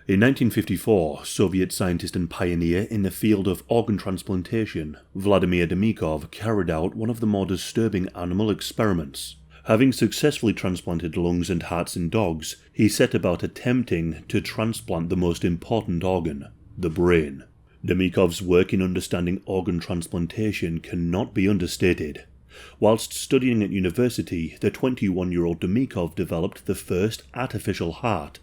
In 1954, Soviet scientist and pioneer in the field of organ transplantation, Vladimir Demikhov carried out one of the more disturbing animal experiments. Having successfully transplanted lungs and hearts in dogs, he set about attempting to transplant the most important organ, the brain. Demikhov's work in understanding organ transplantation cannot be understated. Whilst studying at university, the 21-year-old Demikhov developed the first artificial heart.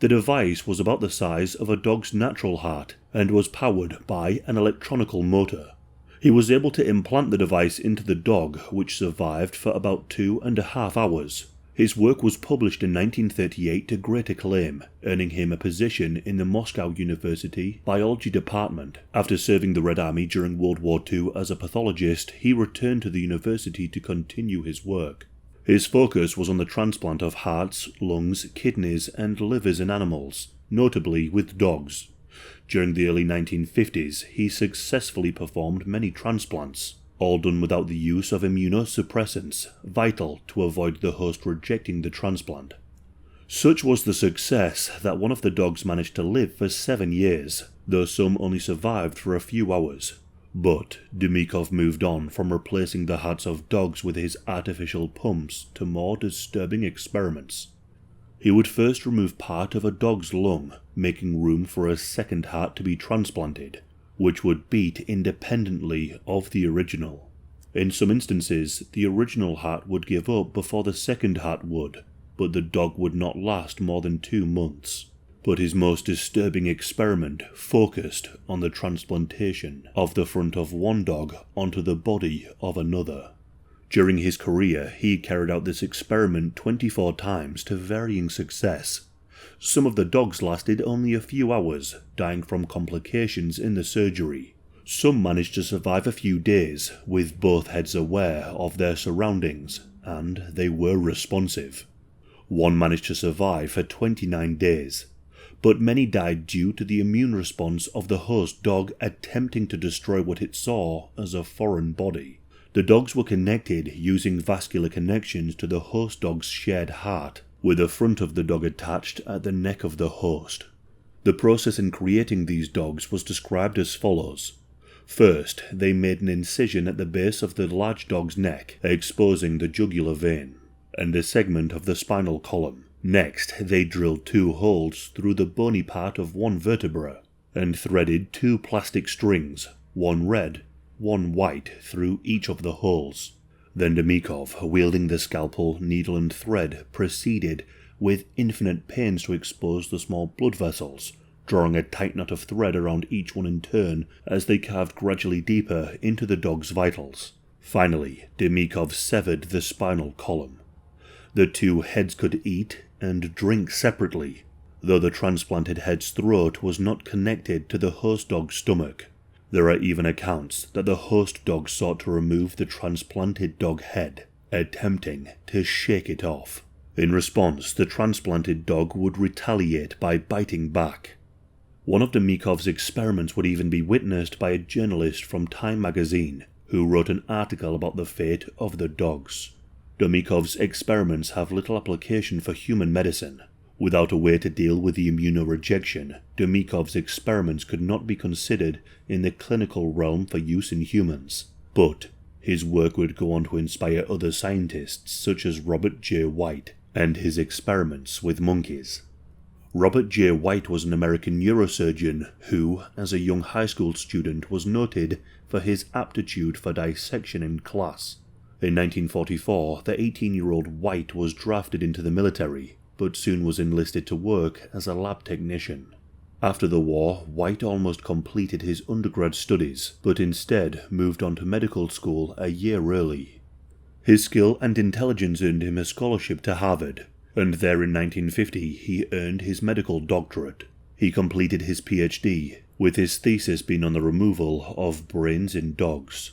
The device was about the size of a dog's natural heart and was powered by an electronical motor. He was able to implant the device into the dog, which survived for about 2.5 hours. His work was published in 1938 to great acclaim, earning him a position in the Moscow University Biology Department. After serving the Red Army during World War II as a pathologist, he returned to the university to continue his work. His focus was on the transplant of hearts, lungs, kidneys, and livers in animals, notably with dogs. During the early 1950s, he successfully performed many transplants, all done without the use of immunosuppressants, vital to avoid the host rejecting the transplant. Such was the success that one of the dogs managed to live for 7 years, though some only survived for a few hours. But Demikhov moved on from replacing the hearts of dogs with his artificial pumps to more disturbing experiments. He would first remove part of a dog's lung, making room for a second heart to be transplanted, which would beat independently of the original. In some instances, the original heart would give up before the second heart would, but the dog would not last more than 2 months. But his most disturbing experiment focused on the transplantation of the front of one dog onto the body of another. During his career, he carried out this experiment 24 times to varying success. Some of the dogs lasted only a few hours, dying from complications in the surgery. Some managed to survive a few days, with both heads aware of their surroundings, and they were responsive. One managed to survive for 29 days. But many died due to the immune response of the host dog attempting to destroy what it saw as a foreign body. The dogs were connected using vascular connections to the host dog's shared heart, with the front of the dog attached at the neck of the host. The process in creating these dogs was described as follows. First, they made an incision at the base of the large dog's neck, exposing the jugular vein, and a segment of the spinal column. Next, they drilled 2 holes through the bony part of one vertebra, and threaded 2 plastic strings, one red, one white, through each of the holes. Then Demikhov, wielding the scalpel, needle and thread, proceeded with infinite pains to expose the small blood vessels, drawing a tight knot of thread around each one in turn as they carved gradually deeper into the dog's vitals. Finally, Demikhov severed the spinal column. The 2 heads could eat and drink separately, though the transplanted head's throat was not connected to the host dog's stomach. There are even accounts that the host dog sought to remove the transplanted dog head, attempting to shake it off. In response, the transplanted dog would retaliate by biting back. One of Demikhov's experiments would even be witnessed by a journalist from Time magazine, who wrote an article about the fate of the dogs. Demikhov's experiments have little application for human medicine. Without a way to deal with the immunorejection, Demikhov's experiments could not be considered in the clinical realm for use in humans. But his work would go on to inspire other scientists such as Robert J. White and his experiments with monkeys. Robert J. White was an American neurosurgeon who, as a young high school student, was noted for his aptitude for dissection in class. In 1944, the 18-year-old White was drafted into the military, but soon was enlisted to work as a lab technician. After the war, White almost completed his undergrad studies, but instead moved on to medical school a year early. His skill and intelligence earned him a scholarship to Harvard, and there in 1950 he earned his medical doctorate. He completed his PhD, with his thesis being on the removal of brains in dogs.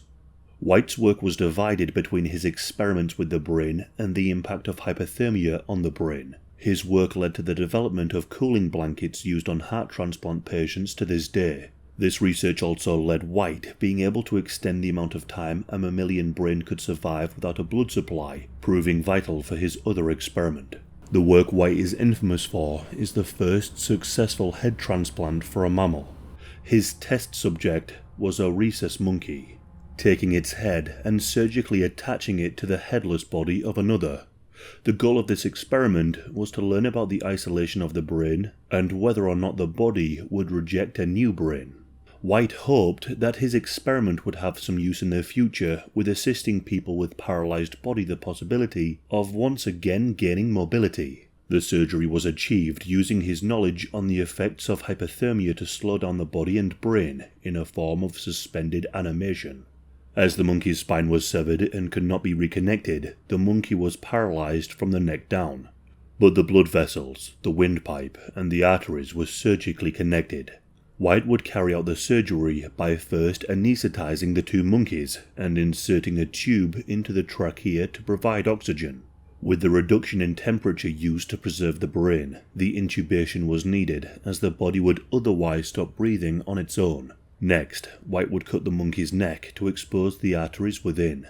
White's work was divided between his experiments with the brain and the impact of hypothermia on the brain. His work led to the development of cooling blankets used on heart transplant patients to this day. This research also led White being able to extend the amount of time a mammalian brain could survive without a blood supply, proving vital for his other experiment. The work White is infamous for is the first successful head transplant for a mammal. His test subject was a rhesus monkey, taking its head and surgically attaching it to the headless body of another. The goal of this experiment was to learn about the isolation of the brain and whether or not the body would reject a new brain. White hoped that his experiment would have some use in the future, with assisting people with paralyzed body the possibility of once again gaining mobility. The surgery was achieved using his knowledge on the effects of hypothermia to slow down the body and brain in a form of suspended animation. As the monkey's spine was severed and could not be reconnected, the monkey was paralyzed from the neck down. But the blood vessels, the windpipe, and the arteries were surgically connected. White would carry out the surgery by first anesthetizing the two monkeys and inserting a tube into the trachea to provide oxygen. With the reduction in temperature used to preserve the brain, the intubation was needed as the body would otherwise stop breathing on its own. Next, White would cut the monkey's neck to expose the arteries within.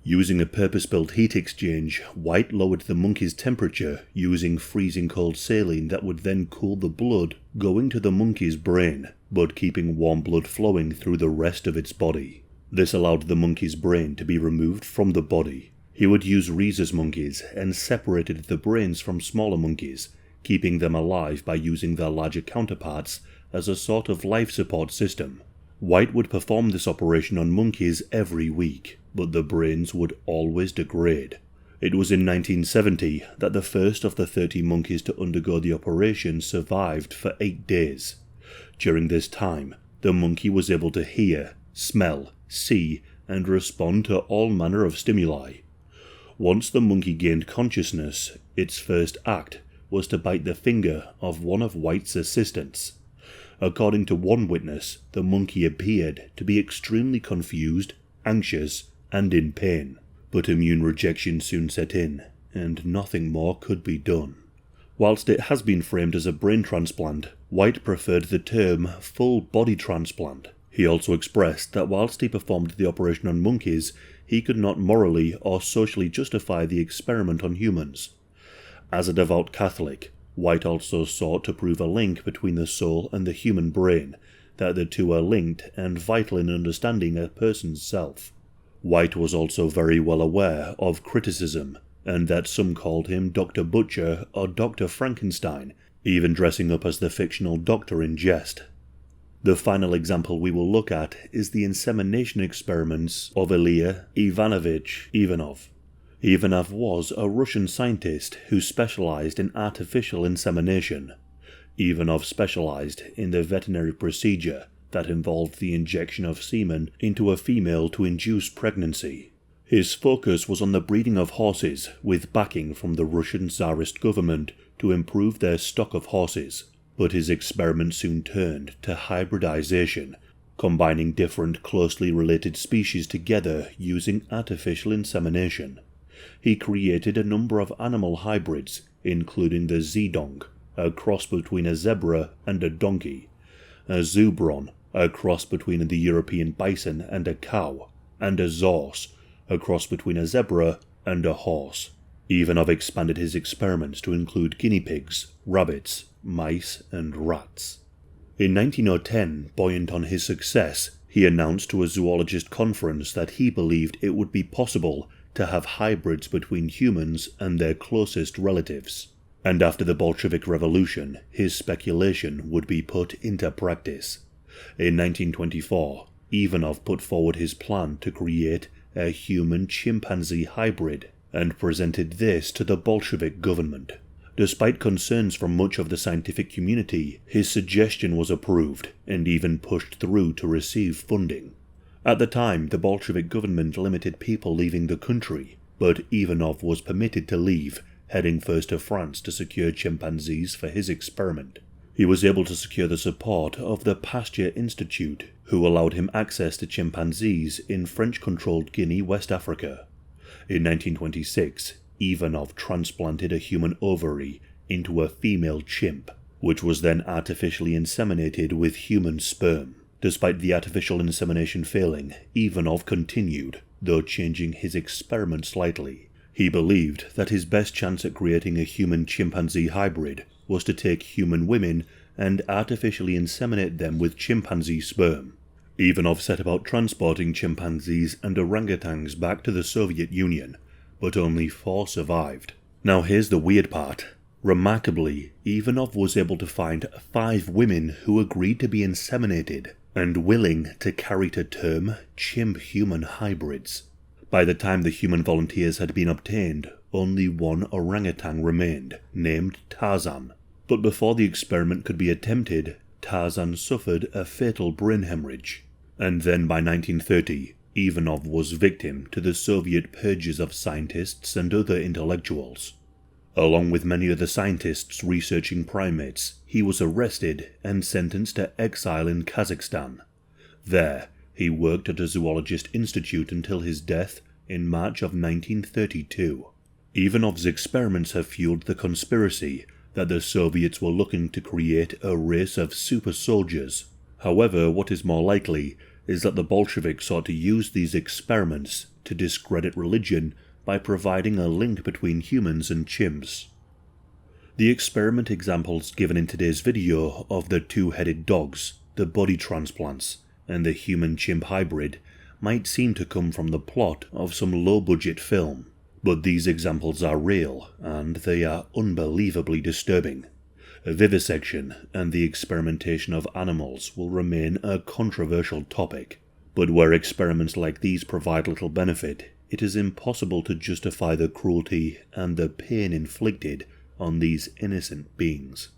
Using a purpose-built heat exchange, White lowered the monkey's temperature using freezing cold saline that would then cool the blood going to the monkey's brain, but keeping warm blood flowing through the rest of its body. This allowed the monkey's brain to be removed from the body. He would use rhesus monkeys and separated the brains from smaller monkeys, keeping them alive by using their larger counterparts as a sort of life support system. White would perform this operation on monkeys every week, but the brains would always degrade. It was in 1970 that the first of the 30 monkeys to undergo the operation survived for 8 days. During this time, the monkey was able to hear, smell, see, and respond to all manner of stimuli. Once the monkey gained consciousness, its first act was to bite the finger of one of White's assistants. According to one witness, the monkey appeared to be extremely confused, anxious, and in pain. But immune rejection soon set in, and nothing more could be done. Whilst it has been framed as a brain transplant, White preferred the term full body transplant. He also expressed that whilst he performed the operation on monkeys, he could not morally or socially justify the experiment on humans. As a devout Catholic, White also sought to prove a link between the soul and the human brain, that the two are linked and vital in understanding a person's self. White was also very well aware of criticism, and that some called him Dr. Butcher or Dr. Frankenstein, even dressing up as the fictional doctor in jest. The final example we will look at is the insemination experiments of Ilya Ivanovich Ivanov. Ivanov was a Russian scientist who specialized in artificial insemination. Ivanov specialized in the veterinary procedure that involved the injection of semen into a female to induce pregnancy. His focus was on the breeding of horses, with backing from the Russian Tsarist government to improve their stock of horses. But his experiment soon turned to hybridization, combining different closely related species together using artificial insemination. He created a number of animal hybrids, including the Zedong, a cross between a zebra and a donkey, a Zubron, a cross between the European bison and a cow, and a Zorse, a cross between a zebra and a horse. Ivanov expanded his experiments to include guinea pigs, rabbits, mice, and rats. In 1910, buoyant on his success, he announced to a zoologist conference that he believed it would be possible to have hybrids between humans and their closest relatives. And after the Bolshevik Revolution, his speculation would be put into practice. In 1924, Ivanov put forward his plan to create a human-chimpanzee hybrid and presented this to the Bolshevik government. Despite concerns from much of the scientific community, his suggestion was approved and even pushed through to receive funding. At the time, the Bolshevik government limited people leaving the country, but Ivanov was permitted to leave, heading first to France to secure chimpanzees for his experiment. He was able to secure the support of the Pasteur Institute, who allowed him access to chimpanzees in French-controlled Guinea, West Africa. In 1926, Ivanov transplanted a human ovary into a female chimp, which was then artificially inseminated with human sperm. Despite the artificial insemination failing, Ivanov continued, though changing his experiment slightly. He believed that his best chance at creating a human-chimpanzee hybrid was to take human women and artificially inseminate them with chimpanzee sperm. Ivanov set about transporting chimpanzees and orangutans back to the Soviet Union, but only 4 survived. Now here's the weird part. Remarkably, Ivanov was able to find 5 women who agreed to be inseminated and willing to carry to term chimp-human hybrids. By the time the human volunteers had been obtained, only 1 orangutan remained, named Tarzan. But before the experiment could be attempted, Tarzan suffered a fatal brain hemorrhage. And then by 1930, Ivanov was victim to the Soviet purges of scientists and other intellectuals. Along with many other scientists researching primates, he was arrested and sentenced to exile in Kazakhstan. There, he worked at a zoologist institute until his death in March of 1932. Ivanov's experiments have fueled the conspiracy that the Soviets were looking to create a race of super soldiers. However, what is more likely is that the Bolsheviks sought to use these experiments to discredit religion by providing a link between humans and chimps. The experiment examples given in today's video of the 2-headed dogs, the body transplants, and the human-chimp hybrid might seem to come from the plot of some low-budget film, but these examples are real, and they are unbelievably disturbing. Vivisection and the experimentation of animals will remain a controversial topic, but where experiments like these provide little benefit, it is impossible to justify the cruelty and the pain inflicted on these innocent beings.